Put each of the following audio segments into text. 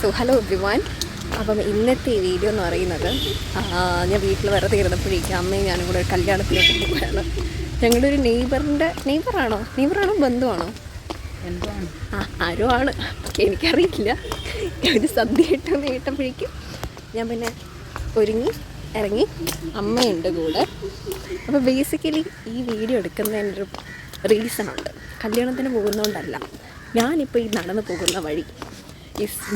So hello everyone. അപ്പം ഇന്നത്തെ ഈ വീഡിയോ എന്ന് പറയുന്നത് ഞാൻ വീട്ടിൽ വെറുതെ ഇരുന്നപ്പോഴേക്കും അമ്മയും ഞാനും കൂടെ ഒരു കല്യാണത്തിലോട്ട് പോവുകയാണ്. ഞങ്ങളുടെ ഒരു നെയ്ബറാണോ ബന്ധുവാണോ ആരോ ആണ്, എനിക്കറിയില്ല. ഒരു സദ്യ ഇട്ടെന്ന് കേട്ടപ്പോഴേക്കും ഞാൻ പിന്നെ ഒരുങ്ങി ഇറങ്ങി. അമ്മയുണ്ട് കൂടെ. അപ്പോൾ ബേസിക്കലി ഈ വീഡിയോ എടുക്കുന്നതിനൊരു റീസണുണ്ട്. കല്യാണത്തിന് പോകുന്നതുകൊണ്ടല്ല, ഞാനിപ്പോൾ ഈ നടന്നു പോകുന്ന വഴി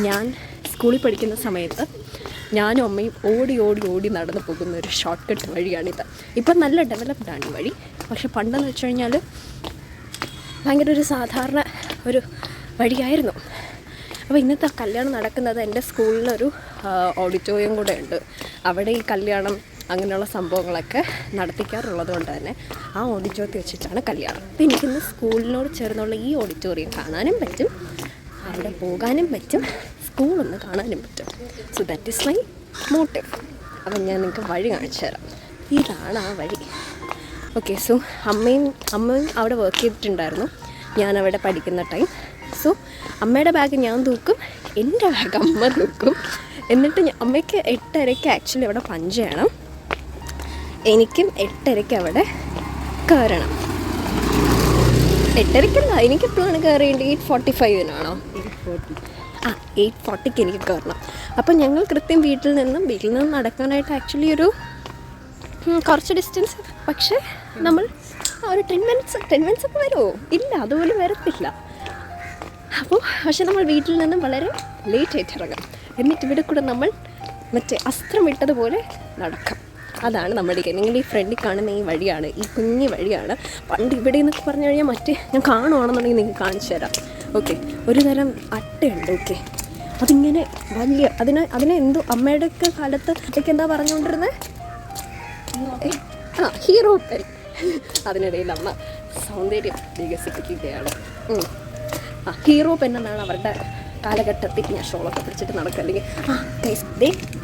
ഞാൻ സ്കൂളിൽ പഠിക്കുന്ന സമയത്ത് ഞാനും അമ്മയും ഓടി നടന്നു പോകുന്ന ഒരു ഷോർട്ട് കട്ട് വഴിയാണിത്. ഇപ്പം നല്ല ഡെവലപ്ഡാണ് ഈ വഴി. പക്ഷെ പണ്ടെന്ന് വെച്ച് കഴിഞ്ഞാൽ ഭയങ്കര ഒരു സാധാരണ ഒരു വഴിയായിരുന്നു. അപ്പോൾ ഇന്നത്തെ കല്യാണം നടക്കുന്നത് എൻ്റെ സ്കൂളിലൊരു ഓഡിറ്റോറിയം കൂടെ ഉണ്ട്. അവിടെ ഈ കല്യാണം അങ്ങനെയുള്ള സംഭവങ്ങളൊക്കെ നടത്തിക്കാറുള്ളത് കൊണ്ട് തന്നെ ആ ഓഡിറ്റോറിയത്തിൽ വെച്ചിട്ടാണ് കല്യാണം. അപ്പോൾ എനിക്കിന്ന് സ്കൂളിനോട് ചേർന്നുള്ള ഈ ഓഡിറ്റോറിയം കാണാനും പറ്റും, അവിടെ പോകാനും പറ്റും, സ്കൂളൊന്ന് കാണാനും പറ്റും. So that is my motive. അപ്പം ഞാൻ നിങ്ങൾക്ക് വഴി കാണിച്ചു തരാം. ഇതാണ് ആ വഴി. ഓക്കെ, സോ അമ്മയും അവിടെ വർക്ക് ചെയ്തിട്ടുണ്ടായിരുന്നു ഞാനവിടെ പഠിക്കുന്ന ടൈം. സോ അമ്മയുടെ ബാഗ് ഞാൻ തൂക്കും, എൻ്റെ ബാഗ് അമ്മ തൂക്കും. എന്നിട്ട് അമ്മയ്ക്ക് 8:30 ആക്ച്വലി അവിടെ പഞ്ച് ചെയ്യണം, എനിക്കും 8:30 അവിടെ കയറണം. 8:30 എനിക്കെപ്പോഴാണ് കയറേണ്ടത്? 8:45 8:40 എനിക്ക് കയറണം. അപ്പം ഞങ്ങൾ കൃത്യം വീട്ടിൽ നിന്ന് നടക്കാനായിട്ട് ആക്ച്വലി ഒരു കുറച്ച് ഡിസ്റ്റൻസ്. പക്ഷേ നമ്മൾ ഒരു 10 മിനിറ്റ്സ് ഒക്കെ വരുമോ? ഇല്ല, അതുപോലും വരത്തില്ല. അപ്പോൾ പക്ഷെ നമ്മൾ വീട്ടിൽ നിന്നും വളരെ ലേറ്റായിട്ട് ഇറങ്ങാം. എന്നിട്ട് ഇവിടെ കൂടെ നമ്മൾ മറ്റേ അസ്ത്രം വിട്ടതുപോലെ നടക്കാം. അതാണ് നമ്മുടെ നിങ്ങൾ ഈ ഫ്രണ്ടിൽ കാണുന്ന ഈ വഴിയാണ്, ഈ കുഞ്ഞു വഴിയാണ്. പണ്ട് ഇവിടെ എന്നൊക്കെ പറഞ്ഞു കഴിഞ്ഞാൽ ഞാൻ കാണുവാണെന്നുണ്ടെങ്കിൽ നിങ്ങൾക്ക് കാണിച്ചു തരാം. ഓക്കെ, ഒരു തരം അട്ടയുണ്ട്. ഓക്കെ, അതിങ്ങനെ വലിയ അതിനെ എന്തോ അമ്മയുടെ ഒക്കെ കാലത്ത് അതൊക്കെ എന്താ പറഞ്ഞുകൊണ്ടിരുന്നത്? Hero pen. അതിനിടയിൽ അമ്മ സൗന്ദര്യം വികസിപ്പിക്കുകയാണ്. ഹീറോ പെൻ എന്നാണ് അവരുടെ കാലഘട്ടത്തിൽ ഞാൻ ഷോളൊക്കെ പിടിച്ചിട്ട് നടക്കുക. അല്ലെങ്കിൽ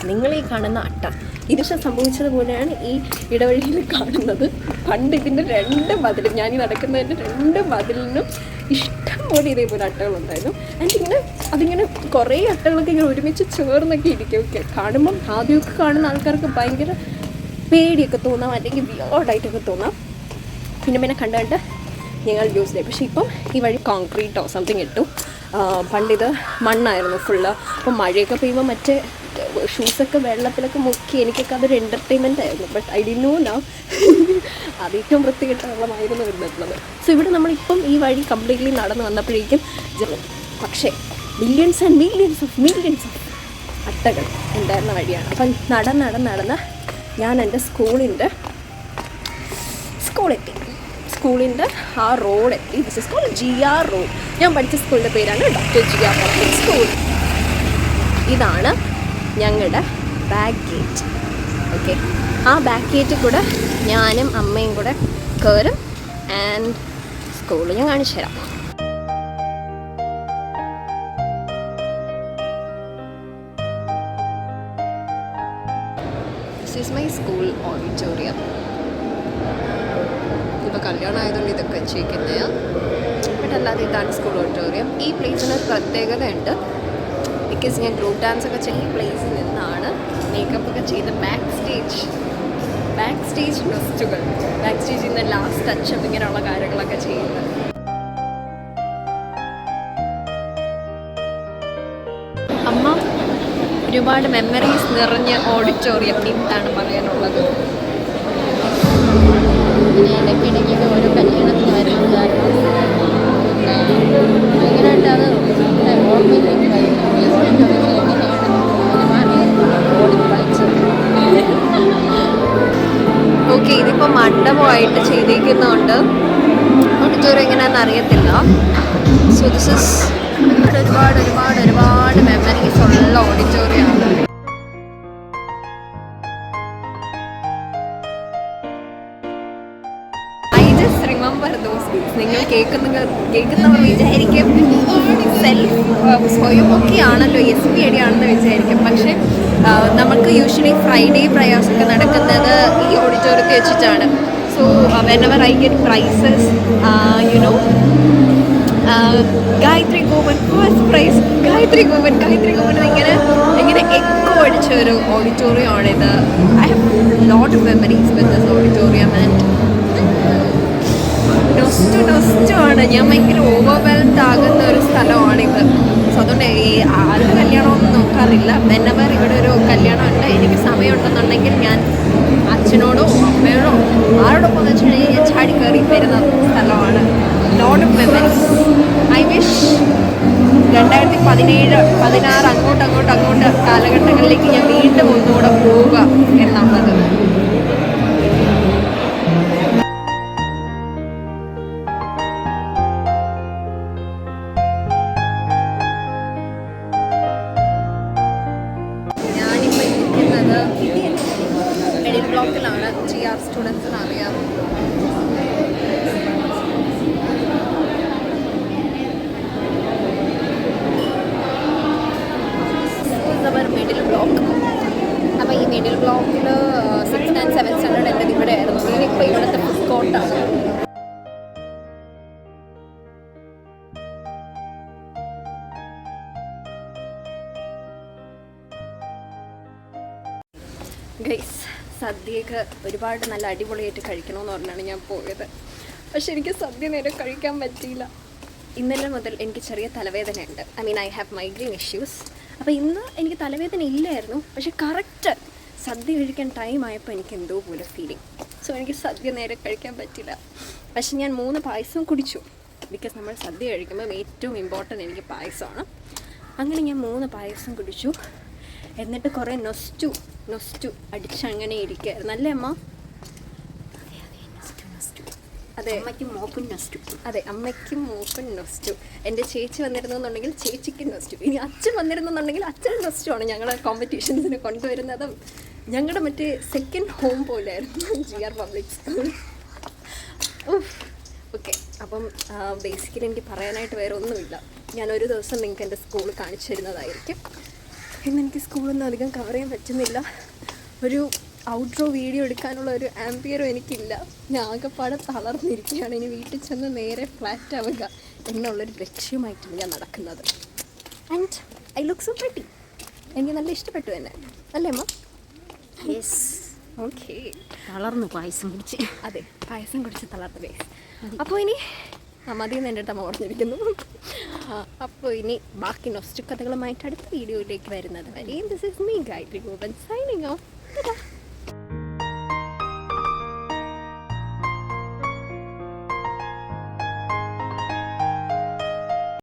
നിങ്ങളീ കാണുന്ന അട്ട ഇത് സംഭവിച്ചതുപോലെയാണ് ഈ ഇടവഴിയിൽ കാണുന്നത്. പണ്ട് ഇതിൻ്റെ 2 മതിലും, ഞാൻ ഈ നടക്കുന്നതിൻ്റെ 2 മതിലിനും ഇഷ്ടം പോലെ ഇതേപോലെ അട്ടകളുണ്ടായിരുന്നു. അതിങ്ങനെ കുറേ അട്ടകളൊക്കെ ഇങ്ങനെ ഒരുമിച്ച് ചേർന്നൊക്കെ ഇരിക്കും. ഓക്കെ, കാണുമ്പം ആദ്യമൊക്കെ കാണുന്ന ആൾക്കാർക്ക് ഭയങ്കര പേടിയൊക്കെ തോന്നാം, അല്ലെങ്കിൽ വിയോർഡായിട്ടൊക്കെ തോന്നാം. പിന്നെ കണ്ടുകൊണ്ട് ഞങ്ങൾ യൂസ് ചെയ്യും. പക്ഷേ ഇപ്പം ഈ വഴി കോൺക്രീറ്റോ സംതിങ് ഇട്ടു. പണ്ടിത് മണ്ണായിരുന്നു ഫുള്ള്. അപ്പം മഴയൊക്കെ പെയ്യുമ്പോൾ മറ്റേ ഷൂസൊക്കെ വെള്ളത്തിലൊക്കെ മുക്കി എനിക്കൊക്കെ അതൊരു എൻ്റർടൈൻമെൻ്റ് ആയിരുന്നു. But I did know now അത് ഏറ്റവും വൃത്തികെട്ട വെള്ളമായിരുന്നു വരുന്നത്. സോ ഇവിടെ നമ്മളിപ്പം ഈ വഴി കംപ്ലീറ്റ്ലി നടന്നു വന്നപ്പോഴേക്കും പക്ഷേ മില്യൺസ് ആൻഡ് മില്യൺസ് ഓഫ് അട്ടകൾ ഉണ്ടായിരുന്ന വഴിയാണ്. അപ്പം നടന്ന് ഞാൻ എൻ്റെ സ്കൂളിൻ്റെ ആ റോഡെത്തി. This is called GR road. ഞാൻ പഠിച്ച സ്കൂളിൻ്റെ പേരാണ് ഡോക്ടർ GR പബ്ലിക് സ്കൂൾ. ഇതാണ് ഞങ്ങളുടെ ബാക്ക് ഗേറ്റ്. ഓക്കെ, ആ ബാക്ക് ഗേറ്റിൽ കൂടെ ഞാനും അമ്മയും കൂടെ കയറും. ആൻഡ് സ്കൂൾ ഞാൻ കാണിച്ചു തരാം. This is my school auditorium. ഇപ്പോൾ കല്യാണം ആയതുകൊണ്ട് ഇതൊക്കെ വെച്ചിരിക്കുന്നതാണ്. ബട്ട് അല്ലാതെ ഇതാണ് സ്കൂൾ ഓഡിറ്റോറിയം. ഈ പ്ലേസിന് ഒരു പ്രത്യേകതയുണ്ട്. ബിക്കോസ് ഞാൻ ഗ്രൂപ്പ് ഡാൻസ് ഒക്കെ ചെയ്യുന്ന ഈ പ്ലേസിൽ നിന്നാണ് മേക്കപ്പ് ഒക്കെ ചെയ്ത് ബാക്ക് സ്റ്റേജ് ഡ്രസ്റ്റുകൾ, ബാക്ക് സ്റ്റേജിൽ നിന്ന് ലാസ്റ്റ് ടച്ചപ്പ് ഇങ്ങനെയുള്ള കാര്യങ്ങളൊക്കെ ചെയ്യുന്നത്. അമ്മ ഒരുപാട് മെമ്മറീസ് നിറഞ്ഞ ഓഡിറ്റോറിയം എന്താണ് പറയാനുള്ളത്? ഇടയ്ക്കിടയ്ക്ക് ഓരോ കല്യാണത്തിന് വരുന്നതായിരുന്നു. ഭയങ്കരമായിട്ട് അത് ഓർമ്മയിലേക്ക് വരുന്നു. ഈ ഓഡിറ്റോറിയത്തിൽ എങ്ങനെയാണ് ഓടിക്കളിച്ചത്. ഓക്കെ, ഇതിപ്പോൾ മണ്ഡപമായിട്ട് ചെയ്തിരിക്കുന്നതുകൊണ്ട് ഓഡിറ്റോറിയം എങ്ങനെയാണെന്ന് അറിയത്തില്ല. സോ ദിസ് ഇസ് ഒരുപാട് മെമ്മറീസ് ഉള്ള ഓഡിറ്റോറിയമാണ്. Remember those days. നിങ്ങൾ കേൾക്കുന്നവർ വിചാരിക്കും സ്വയമൊക്കെയാണല്ലോ SPAD ആണെന്ന് വിചാരിക്കും. പക്ഷേ നമുക്ക് യൂഷ്വലി ഫ്രൈഡേ പ്രയാസമൊക്കെ നടക്കുന്നത് ഈ ഓഡിറ്റോറിയത്തിൽ വെച്ചിട്ടാണ്. So whenever I get prizes, Gayathri Gopan first prize, Gayathri Gopan ഇങ്ങനെ എക്കോ അടിച്ച ഒരു ഓഡിറ്റോറിയമാണിത്. I have lot of memories with this auditorium and നൊസ്റ്റു. ഞാൻ ഭയങ്കര ഓവർവെൽഡ് ആകുന്ന ഒരു സ്ഥലമാണിത്. സോ അതുകൊണ്ട് ഈ ആരുടെ കല്യാണമൊന്നും നോക്കാറില്ല. വെനെവർ ഇവിടെ ഒരു കല്യാണം ഉണ്ട്, എനിക്ക് സമയമുണ്ടെന്നുണ്ടെങ്കിൽ ഞാൻ അച്ഛനോടോ അമ്മയോടോ ആരോടൊപ്പം എന്ന് വെച്ചിട്ടുണ്ടെങ്കിൽ ഞാൻ ചാടി കയറി വരുന്ന സ്ഥലമാണ്. ലോട്ട് ഓഫ് മെമ്മറീസ്. ഐ വിഷ് 2017, 2016 അങ്ങോട്ട് കാലഘട്ടങ്ങളിലേക്ക് ഞാൻ വീണ്ടും ഒന്നുകൂടെ പോവുക എന്നുള്ളത്. ഞാനിപ്പോൾ ഇരിക്കുന്നത് മിഡിൽ ബ്ലോക്കിലാണ്. GR സ്റ്റുഡൻസിന് അറിയാം. Middle block. അപ്പോൾ ഈ മിഡിൽ ബ്ലോക്കിൽ 6th and 7th സ്റ്റാൻഡേർഡ് എൻ്റെ ഇവിടെ ആയിരുന്നു. ഇനിയിപ്പോൾ ഇവിടുത്തെ ഫുഡ് കോർട്ടാണ്. ഗൈസ്, സദ്യയൊക്കെ ഒരുപാട് നല്ല അടിപൊളിയായിട്ട് കഴിക്കണമെന്ന് പറഞ്ഞാണ് ഞാൻ പോയത്. പക്ഷെ എനിക്ക് സദ്യ നേരെ കഴിക്കാൻ പറ്റിയില്ല. ഇന്നലെ മുതൽ എനിക്ക് ചെറിയ തലവേദനയുണ്ട്. I have migraine issues. അപ്പോൾ ഇന്ന് എനിക്ക് തലവേദന ഇല്ലായിരുന്നു. പക്ഷെ കറക്റ്റ് സദ്യ കഴിക്കാൻ ടൈം ആയപ്പോൾ എനിക്ക് എന്തോ പോലെ ഫീലിംഗ്. സോ എനിക്ക് സദ്യ നേരെ കഴിക്കാൻ പറ്റില്ല. പക്ഷെ ഞാൻ 3 പായസം കുടിച്ചു. ബിക്കോസ് നമ്മൾ സദ്യ കഴിക്കുമ്പോൾ ഏറ്റവും ഇമ്പോർട്ടൻറ്റ് എനിക്ക് പായസമാണ്. അങ്ങനെ ഞാൻ 3 പായസം കുടിച്ചു. എന്നിട്ട് കുറേ നൊസ്റ്റു അടിച്ചങ്ങനെ ഇരിക്കുകയായിരുന്നു. അല്ലേ അമ്മ? അതെ, അമ്മയ്ക്കും മോക്കും നൊസ്റ്റു. എൻ്റെ ചേച്ചി വന്നിരുന്നെന്നുണ്ടെങ്കിൽ ചേച്ചിക്ക് നൊസ്റ്റു. ഇനി അച്ഛൻ വന്നിരുന്നെന്നുണ്ടെങ്കിൽ അച്ഛൻ നൊസ്റ്റുമാണ് ഞങ്ങളെ കോമ്പറ്റീഷൻസിന് കൊണ്ടുവരുന്നതും. ഞങ്ങളുടെ മറ്റേ സെക്കൻഡ് ഹോം പോലെയായിരുന്നു GR പബ്ലിക് സ്കൂൾ. ഓക്കെ, അപ്പം ബേസിക്കലി എനിക്ക് പറയാനായിട്ട് വേറെ ഒന്നുമില്ല. ഞാനൊരു ദിവസം നിങ്ങൾക്ക് എൻ്റെ സ്കൂൾ കാണിച്ചു തരുന്നതായിരിക്കും. ഇന്നെനിക്ക് സ്കൂളൊന്നും അധികം കവർ ചെയ്യാൻ പറ്റുന്നില്ല. ഒരു ഔട്ട്ഡോർ വീഡിയോ എടുക്കാനുള്ള ഒരു ആംബിയറും എനിക്കില്ല. ഞാൻ ആകെപ്പാടെ തളർന്നിരിക്കുകയാണ്. ഇനി വീട്ടിൽ ചെന്ന് നേരെ ഫ്ലാറ്റ് ആവുക എന്നുള്ളൊരു ലക്ഷ്യമായിട്ടാണ് ഞാൻ നടക്കുന്നത്. And I look so pretty. എനിക്ക് നല്ല ഇഷ്ടപ്പെട്ടു തന്നെ, അല്ലേ അമ്മ? യെസ്. ഓക്കെ. തളർന്നു പായസം കുടിച്ച്. അതെ, പായസം കുടിച്ച് തളർന്ന ബേസ്. അപ്പോൾ ഇനി മതിയെന്ന് എൻ്റെ അടുത്ത് അമ്മ പറഞ്ഞിരിക്കുന്നു. അപ്പോൾ ഇനി ബാക്കി നൊസ്റ്റു കഥകളുമായിട്ട് അടുത്ത വീഡിയോയിലേക്ക് വരുന്നത് വരെയും this is me Gayathri Gopan signing of.